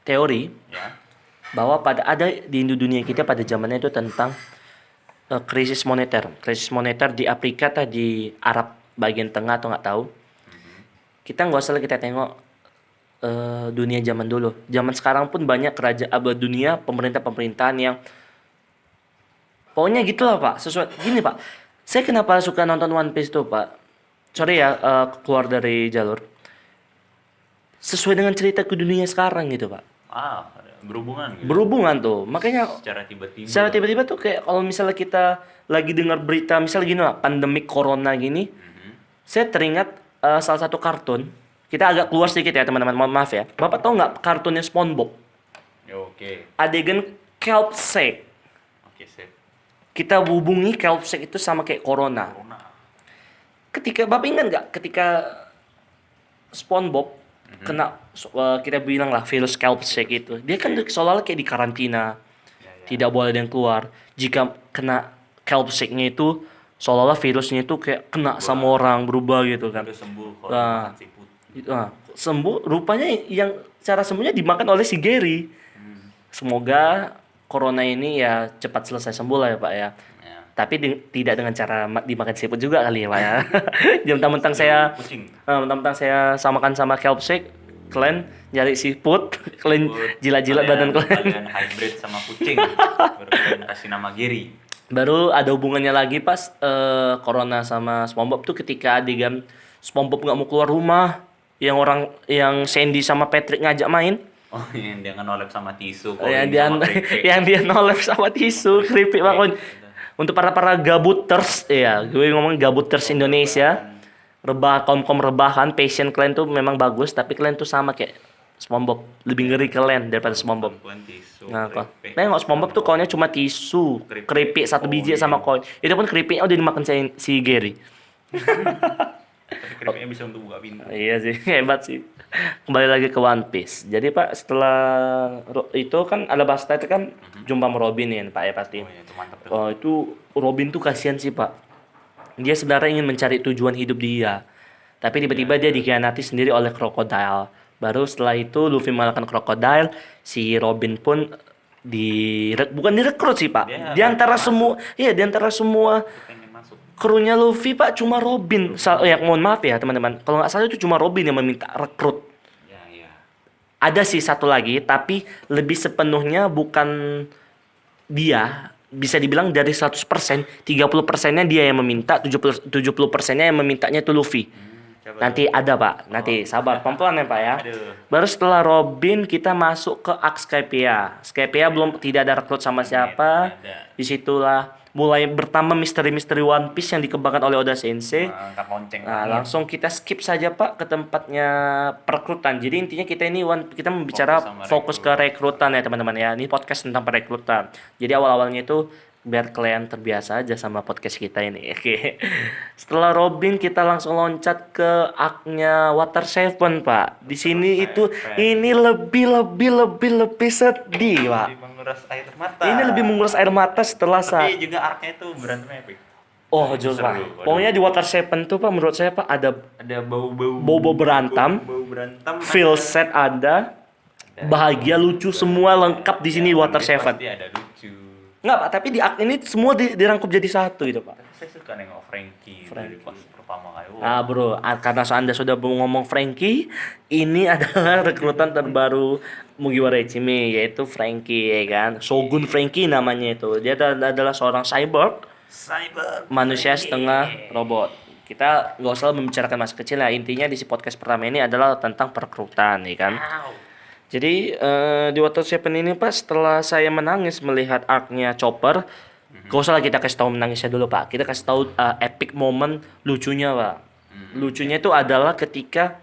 Teori Ya. bahwa ada di dunia kita pada zamannya itu tentang krisis moneter. Krisis moneter di Afrika atau di Arab bagian tengah atau nggak tahu. Kita nggak usah kita tengok dunia zaman dulu. Zaman sekarang pun banyak kerajaan dunia, pemerintahan yang Pokoknya gitulah Pak. Sesuai gini Pak. Saya kenapa suka nonton One Piece tuh Pak? Sorry ya keluar dari jalur. Sesuai dengan cerita ke dunia sekarang gitu Pak. Berhubungan gitu. Berhubungan tuh. Makanya Secara tiba-tiba. secara tiba-tiba tuh kayak kalau misalnya kita lagi dengar berita misalnya gini lah, pandemik corona gini, saya teringat salah satu kartun. Kita agak keluar sedikit ya teman-teman, mohon maaf ya. Bapak tahu nggak kartunnya SpongeBob? Ya, oke. Adegan kelp shake. Oke, sip. Kita hubungi kelp shake itu sama kayak corona. Corona. Ketika Bapak ingat nggak ketika SpongeBob kena kita bilang lah virus kelp shake itu, dia kan seolah-olah kayak di karantina, Ya. tidak boleh ada yang keluar. Jika kena kelp shake-nya itu seolah-olah virusnya itu kayak kena sama orang berubah gitu kan. Udah sembuh kalau Nah, makan seafood. sembuh rupanya yang cara sembuhnya dimakan oleh si Gary. Semoga corona ini ya cepat selesai sembuh lah ya Pak ya. Ya. Tapi tidak dengan cara dimakan seafood juga kali ya Pak ya. Jangan mentang-mentang saya Kucing. mentang-mentang saya samakan sama kelp shake, kalian nyari seafood, kalian jilat-jilat badan kalian. Kalian hybrid sama kucing. Baru kalian kasih nama Gary. Baru ada hubungannya lagi pas corona sama SpongeBob tuh ketika adegan SpongeBob nggak mau keluar rumah, yang Sandy sama Patrick ngajak main. Oh, yang dia nolep sama tisu. yang calling dia sama keripik. yang dia nolep sama tisu keripik bangun. Untuk para gabuters ya, gue ngomong gabuters Indonesia, kaum rebahan, passion kalian tuh memang bagus, tapi kalian tuh sama kayak SpongeBob, lebih ngeri kalian daripada SpongeBob. Perempuan tisu. Nah, kok keripik. nggak SpongeBob tuh kawannya cuma tisu, keripik satu biji sama koin. Itu pun keripiknya udah dimakan si Gary. Tapi keripiknya bisa untuk buka pintu. Iya sih, hebat sih. Kembali lagi ke One Piece. Jadi Pak, setelah itu kan Alabasta itu kan jumpa sama Robin ya Pak ya pasti. Oh iya, itu mantap tuh. Oh itu Robin tuh kasihan sih Pak. Dia sebenarnya ingin mencari tujuan hidup dia. Tapi tiba-tiba dia dikhianati sendiri oleh Crocodile. Baru setelah itu Luffy mengalahkan Crocodile, si Robin pun bukan direkrut sih Pak. Dia Di antara semua, iya di antara semua Pengen masuk. krunya Luffy Pak cuma Robin. Ya mohon maaf ya teman-teman. Kalau nggak salah itu cuma Robin yang meminta rekrut. Ya. Ada sih satu lagi, tapi lebih sepenuhnya bukan dia. Bisa dibilang dari 100%, 30%-nya dia yang meminta, 70%-nya yang memintanya itu Luffy. Coba Nanti ada Pak, nanti sabar pelan-pelan ya Pak ya. Aduh. Baru setelah Robin kita masuk ke Arc Skypiea. Skypiea belum tidak ada rekrut sama siapa. ada. Disitulah mulai bertambah misteri-misteri One Piece yang dikembangkan oleh Oda Sensei. Angkat lonceng. Nah, langsung kita skip saja Pak ke tempatnya perekrutan. Jadi intinya kita membicara fokus ke rekrutan ya teman-teman ya. Ini podcast tentang perekrutan. Jadi awal-awalnya itu biar kalian terbiasa aja sama podcast kita ini. Oke. Setelah Robin kita langsung loncat ke arc-nya Water Seven Pak. Di sini itu ini lebih sedih Pak. Lebih menguras air mata. Ini lebih menguras air mata setelah Tapi juga arc-nya itu berantem epic. Oh, jelas Seru, Pak. waduh. Pokoknya di Water Seven tuh Pak menurut saya Pak ada Ada bau-bau Bau-bau berantem. bau berantem. feel set ada, bahagia lucu semua lengkap di sini Water Seven. Pasti ada lucu. Enggak Pak, tapi di arc ini semua dirangkup jadi satu gitu Pak. Tapi saya suka nengok Frankie dari pas pertama kali. Wah, Nah bro, karena Anda sudah ngomong Frankie, ini adalah rekrutan terbaru Mugiwara Ichimi, yaitu Frankie ya kan. Shogun Frankie namanya itu. Dia adalah seorang cyborg, Cyber manusia Frankie. setengah robot. Kita nggak usah membicarakan masa kecil lah. Intinya di si podcast pertama ini adalah tentang perekrutan ya kan. Wow. Jadi di Water Seven ini Pak, setelah saya menangis melihat arc-nya Chopper, gak usah lah kita kasih tahu menangisnya dulu Pak. Kita kasih tahu epic moment lucunya Pak. Lucunya itu adalah ketika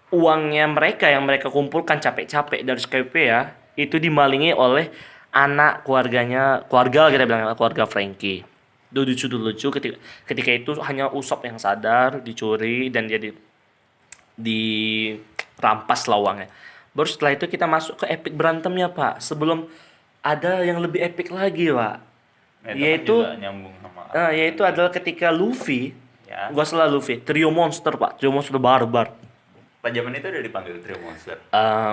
uangnya mereka yang mereka kumpulkan capek-capek dari Skypiea itu dimalingi oleh anak keluarga kita bilang keluarga Frankie. Itu lucu ketika itu hanya Usopp yang sadar dicuri dan dia dirampas lah uangnya. Baru setelah itu kita masuk ke epic berantemnya Pak. Sebelum ada yang lebih epic lagi Pak. Itu kan juga nyambung sama Yaitu adalah ketika Luffy, ya. gak salah Luffy, Trio Monster Pak, Trio Monster barbar. Pada zaman itu udah dipanggil Trio Monster.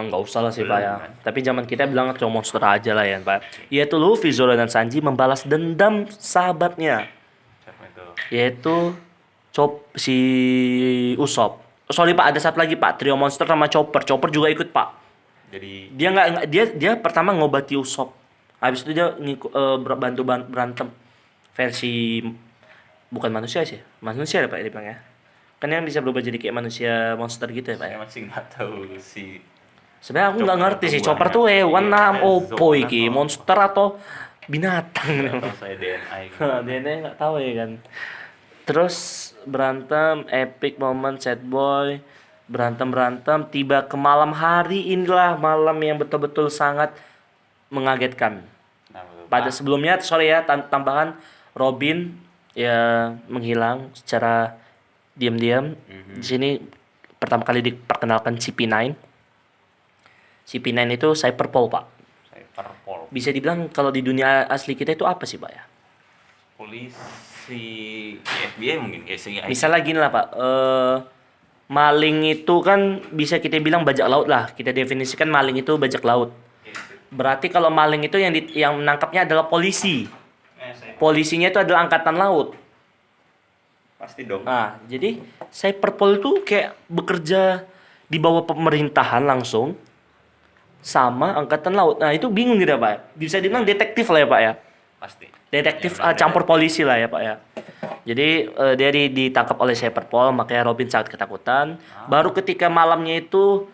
Nggak usah lah sih Pak ya. Kan? Tapi zaman kita bilang Trio Monster aja lah ya Pak. Yaitu Luffy, Zoro dan Sanji membalas dendam sahabatnya, Siapa itu? yaitu si Usopp. Sorry Pak, ada satu lagi Pak, Trio Monster sama Chopper. Chopper juga ikut Pak. Jadi Dia pertama ngobati Usopp Habis itu dia bantu berantem versi bukan manusia sih. Manusia ya Pak ya dibilang ya. Kan yang bisa berubah jadi kayak manusia monster gitu ya Pak ya. Saya masih nggak tahu si Sebenarnya aku nggak Chopper ngerti sih itu Chopper tuh buahnya. hewan Iya, nam Zoom opo kan iki, kok. monster atau binatang. Nggak tahu saya DNA gitu. Dia nggak tahu ya kan. Terus berantem, epic moment, sad boy, berantem tiba ke malam hari, inilah malam yang betul-betul sangat mengagetkan. Nah, betul, Pada Pak. sebelumnya, sorry ya, tambahan Robin ya menghilang secara diam-diam. Di sini pertama kali diperkenalkan CP9. CP9 itu Cyberpol, Pak. Saya Perpol. Bisa dibilang kalau di dunia asli kita itu apa sih, Pak ya? Polisi FBI mungkin kayak CIA. Misalnya gini lah, Pak. Maling itu kan bisa kita bilang bajak laut lah. Kita definisikan maling itu bajak laut. Berarti kalau maling itu yang menangkapnya adalah polisi. Polisinya itu adalah angkatan laut. Pasti dong. Nah, jadi Cyberpol itu kayak bekerja di bawah pemerintahan langsung sama angkatan laut. Nah, itu bingung gitu ya, Pak. Bisa dibilang detektif lah ya, Pak ya. Pasti. Detektif Ya, campur polisi lah ya, Pak ya. Jadi dia ditangkap oleh Cyberpol, makanya Robin sangat ketakutan. Baru ketika malamnya itu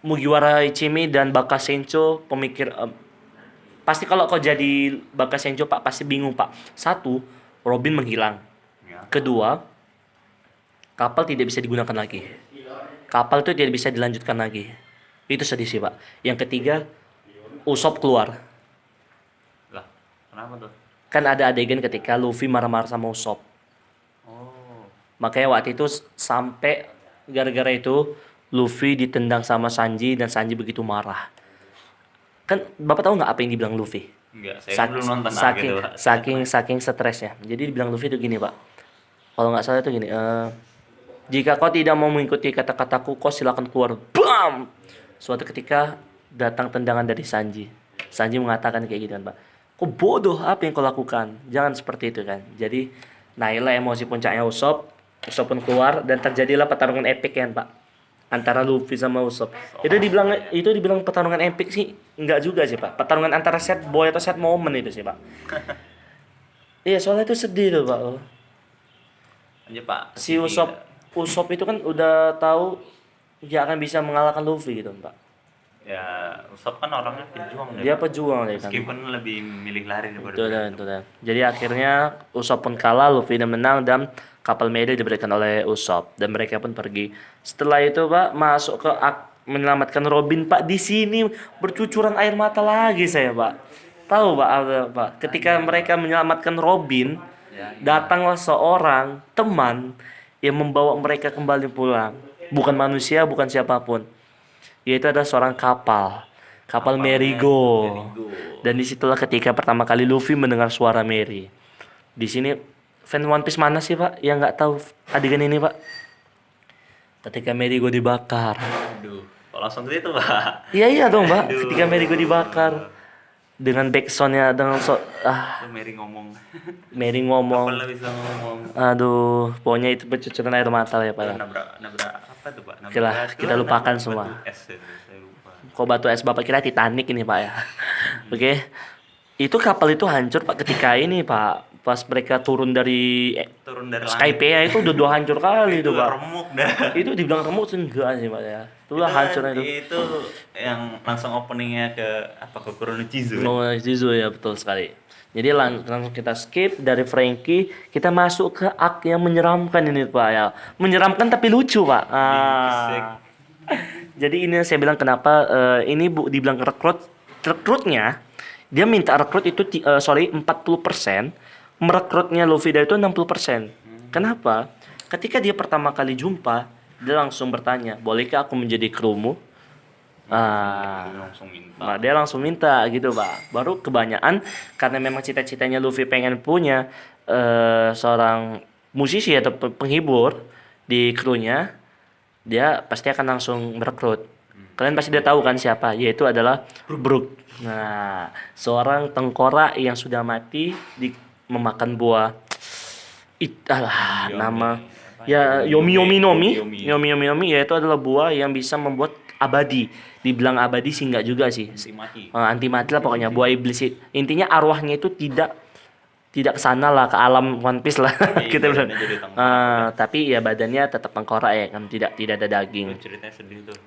Mugiwara Ichimi dan Bakasencho pemikir pasti kalau kau jadi Bakasencho Pak pasti bingung, Pak. Satu, Robin menghilang. Ya. Kedua, kapal tidak bisa digunakan lagi. Kapal itu tidak bisa dilanjutkan lagi. Itu sedih sih, Pak. Yang ketiga, Usopp keluar. Lah, kenapa tuh? Kan ada adegan ketika Luffy marah-marah sama Usopp. Oh. Makanya waktu itu sampai gara-gara itu Luffy ditendang sama Sanji dan Sanji begitu marah. Kan Bapak tahu nggak apa yang dibilang Luffy? Enggak, saya belum nonton saking, gitu, Pak. saking stresnya. Jadi dibilang Luffy itu gini, Pak. Kalau nggak salah itu gini. Jika kau tidak mau mengikuti kata-kataku, kau silakan keluar. Bam! Suatu ketika datang tendangan dari Sanji. Sanji mengatakan kayak gitu kan, Pak. Kau bodoh, apa yang kau lakukan? Jangan seperti itu kan. Jadi naiklah emosi puncaknya Usopp. Usopp pun keluar dan terjadilah pertarungan epik kan, Pak. Antara Luffy sama Usopp. Itu dibilang pertarungan epik sih, enggak juga sih, Pak. Pertarungan antara sad boy atau sad moment itu sih, Pak. Iya, soalnya itu sedih tuh, Pak. Aja, Pak. Si Usopp itu kan udah tahu dia akan bisa mengalahkan Luffy gitu, Pak. Ya, Usopp kan orangnya pejuang Dia pejuang ya kan. Meskipun lebih milih lari daripada Itu dah. Jadi akhirnya Usopp pun kalah, Luffy dan menang dan kapal Meide diberikan oleh Usopp dan mereka pun pergi. Setelah itu, Pak, masuk ke menyelamatkan Robin, Pak. Di sini bercucuran air mata lagi saya, Pak. Tahu, Pak, Pak. Ketika mereka menyelamatkan Robin, datanglah seorang teman yang membawa mereka kembali pulang. Bukan manusia, bukan siapapun. Yaitu ada seorang kapal Merigo. Dan disitulah ketika pertama kali Luffy mendengar suara Mary. Di sini fan One Piece mana sih, Pak yang nggak tahu adegan ini, Pak? Ketika Merigo dibakar. Aduh, kok langsung ke situ, Pak? Iya dong, Pak. Aduh. Ketika Merigo dibakar dengan backsoundnya dengan Tuh Mary ngomong. Mary ngomong. Kapan lah bisa ngomong? Aduh, pokoknya itu bercucuran air mata ya, Pak. Nabrak apa tuh, Pak? Oke lah, kita lupakan semua. Batu es itu, saya lupa. Kok batu es Bapak kira Titanic ini, Pak ya. Oke. Itu kapal itu hancur, Pak, ketika ini, Pak. Pas mereka turun dari Turun dari langit. Skypiea itu udah hancur kali itu, Pak. remuk dah. Itu dibilang remuk sih enggak sih, Pak ya. Itulah hancurnya itu. Itu yang langsung openingnya ke Kurono Chizu. No, Zizu ya, betul sekali. Jadi langsung kita skip dari Frankie, kita masuk ke arc yang menyeramkan ini, Pak ya. Menyeramkan tapi lucu, Pak. Jadi ini saya bilang kenapa ini dibilang rekrutnya dia minta rekrut itu 40%, merekrutnya Luffy dari itu 60%. Kenapa? Ketika dia pertama kali jumpa, dia langsung bertanya, "Bolehkah aku menjadi krumu?" Langsung minta. Nah, dia langsung minta gitu, Pak. Baru kebanyakan karena memang cita-citanya Luffy pengen punya seorang musisi atau penghibur di krunya, dia pasti akan langsung merekrut. Kalian pasti udah tahu kan siapa? Yaitu adalah Brook. Nah, seorang tengkorak yang sudah mati memakan buah nama ya Yomi Yomi Nomi. Yomi Yomi Nomi yaitu adalah buah yang bisa membuat abadi. Dibilang abadi sih enggak juga sih. Mati. Anti mati lah pokoknya, buah iblis intinya arwahnya itu tidak ke sana lah, ke alam One Piece lah kita bilang. Badannya jadi tengkorak. Tapi ya badannya tetap tengkorak ya kan, tidak ada daging. Ceritanya sedih tuh.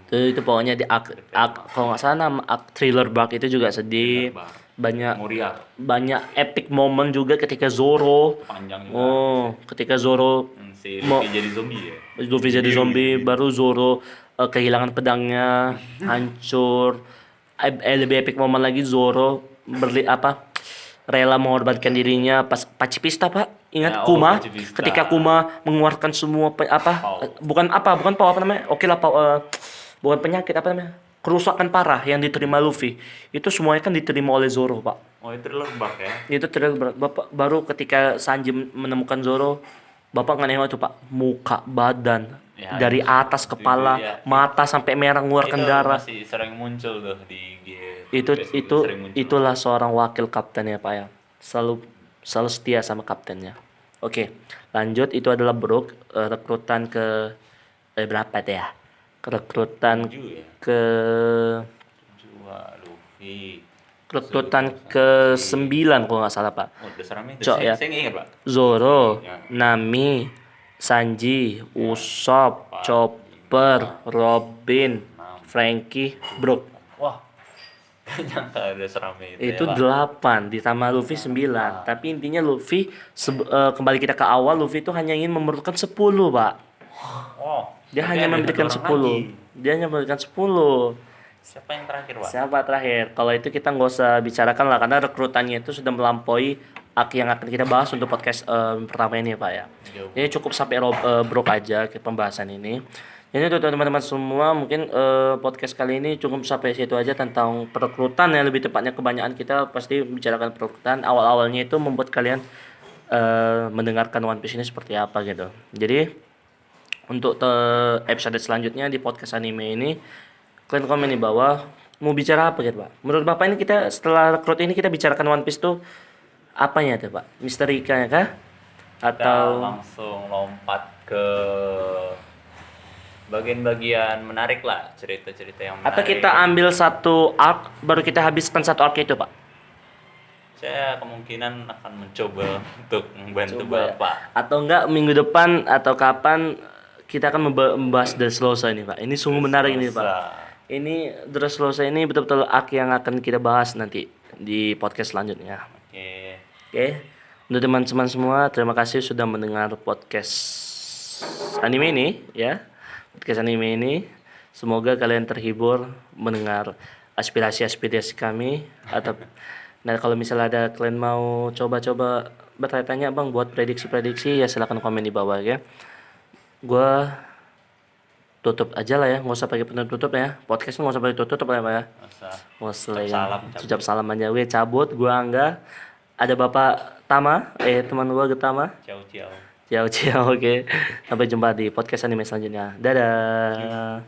Itu pokoknya di kalau nggak salah nama thriller bug itu juga sedih. Thriller bug. Banyak Moria epic moment juga ketika Zoro. panjang juga. Oh, ketika Zoro Si Mo- Luffy jadi zombie ya. Luffy jadi zombie, baru Zoro kehilangan pedangnya, hancur. Lebih epic moment lagi Zoro rela mengorbankan dirinya pas Pacifista, Pak. Ingat Kuma? Pacifista. Ketika Kuma mengeluarkan semua Power. bukan power apa namanya? Oke lah, bukan penyakit apa namanya? Kerusakan parah yang diterima Luffy. Itu semuanya kan diterima oleh Zoro, Pak. Oh, itu thriller bug ya. Itu Bapak baru ketika Sanji menemukan Zoro, Bapak nggak nengok itu, Pak. Muka, badan, Ya, dari atas kepala, ya. mata sampai merah mengeluarkan Itu darah. masih sering muncul tuh di Itu sering muncul. itulah seorang wakil kapten ya, Pak ya. Selalu setia sama kaptennya. Oke, lanjut. Itu adalah rekrutan ke berapa deh ya? Rekrutan 7 ya. ke Luffy. rekrutan ke 9 kalau nggak salah, Pak. Oh, dasarnya itu Cok, ya. saya nggak ingat, Pak. Zoro, Ya. Nami, Sanji, Usopp, Chopper, Robin, Frankie, Brook. Wah. Gak nyangka ada serame Itu ya, Pak. 8 ditambah Luffy 9. Tapi intinya Luffy kembali kita ke awal, Luffy itu hanya ingin memerlukan 10, Pak. Oh. Dia berarti hanya ada memberikan satu orang 10. lagi. Dia hanya memberikan 10. Siapa yang terakhir, Pak? Siapa terakhir? Kalau itu kita nggak usah bicarakan lah, karena rekrutannya itu sudah melampaui yang akan kita bahas untuk podcast pertama ini, Pak ya. Jauh. Jadi cukup sampai Brok aja ke pembahasan ini. Jadi untuk teman-teman semua mungkin podcast kali ini cukup sampai situ aja tentang perekrutan ya, lebih tepatnya kebanyakan kita pasti bicarakan perekrutan. Awal-awalnya itu membuat kalian mendengarkan One Piece ini seperti apa gitu. Jadi untuk episode selanjutnya di podcast anime ini, kalian komen di bawah mau bicara apa gitu, Pak. Menurut Bapak ini kita setelah rekrut ini kita bicarakan One Piece tuh apanya tuh, Pak? Misterikanya kah? Kita Atau langsung lompat ke bagian-bagian menarik lah, cerita-cerita yang menarik. atau kita ambil satu arc baru kita habiskan satu arc itu, Pak? Saya kemungkinan akan mencoba untuk membantu Coba ya. Bapak. Atau enggak minggu depan atau kapan kita akan membahas Dressrosa ini, Pak. Ini sungguh menarik ini, Pak. Ini Dressrosa ini betul-betul arc yang akan kita bahas nanti di podcast selanjutnya. Oke. Oke. Untuk teman-teman semua, terima kasih sudah mendengar podcast anime ini ya. Podcast anime ini. Semoga kalian terhibur mendengar aspirasi-aspirasi kami atau nah kalau misalnya ada kalian mau coba-coba bertanya-tanya, Bang, buat prediksi-prediksi ya silakan komen di bawah ya. Gua tutup aja lah ya, nggak usah pakai penutup ya. Podcast nggak usah pakai tutup lah ya, Pak ya. Masa Nggak usah Ucap ya. salam, cabut. Ucap salam aja, gue cabut, gua Angga. Ada Bapak Tama, teman gua Getama. ciao. Ciao, ciao, oke. Sampai jumpa di podcast anime selanjutnya. Dadah.